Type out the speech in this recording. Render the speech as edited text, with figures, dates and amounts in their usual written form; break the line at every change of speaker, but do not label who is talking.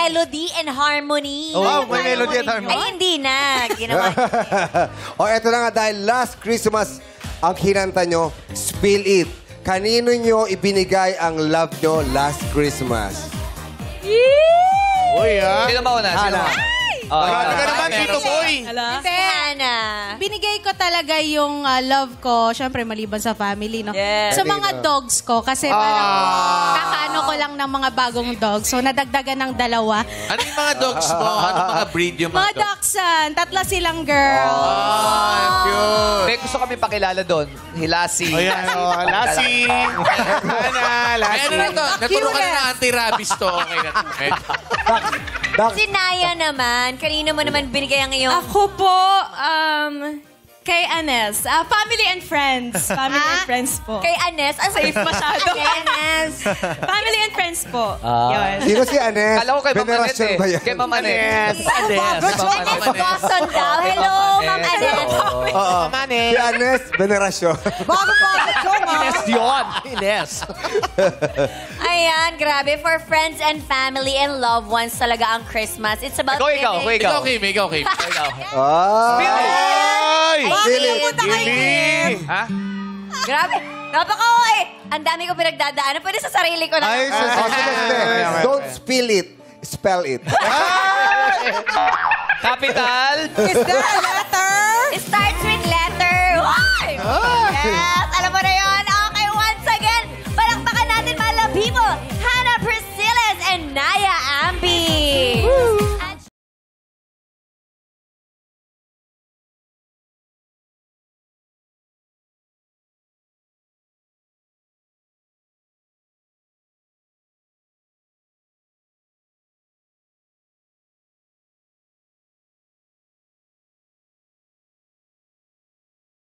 melody and harmony.
Oh, may melody at harmony.
Ay, hindi na. Ginawa.
O, eto na nga, dahil last Christmas ang kinanta nyo, Spill It. Kanino nyo ibinigay ang love nyo last Christmas?
Uy, ha?
Sino mauna? Sino
Ana.
mauna?
Grabe ka naman, Tito Boy.
Si Hana.
Binigay ko talaga yung love ko, syempre maliban sa family, no?
Yes.
Sa mga dogs ko, kasi parang kakaano ko lang ng mga bagong dogs. So, nadagdagan ng 2.
Ano yung mga dogs mo? Ano mga breed yung
Mga
mga dogs?
dachshund, 3 silang girls.
Cute.
May gusto kami pakilala doon. Hilasi.
Ayan, oh, Lassie. Ana,
Ay, ano na to? Naturuan ka na ng anti-rabies to. Okay na to. Okay.
Si Naya naman. Kanino mo naman binigay ang iyong...
Ako po, kay Anes. Family and friends. Family and friends po.
Kay Anes. Ang safe masyado. Kay Anes.
Family and friends po. Yun.
Sino si Anes?
Kala ko kay Ma'am Anet
Venerasyon
eh.
ba yan?
Kay Ma'am Anet.
Anes Boston daw. Hello, Ma'am Anes.
Oo. Si Anes, Venerasyon.
Ines yun. Ines.
Ayan, grabe. For friends and family and loved ones talaga ang Christmas. It's about
Ikaw.
Ikaw, Kim. Ikaw, Kim.
Ay!
Giling.
Ha?
Grabe. Napaka-okay. Ang dami ko pinagdadaanan. Pwede sa sarili ko na.
Ay,
Don't spill it. Spell it.
Capital.
Is that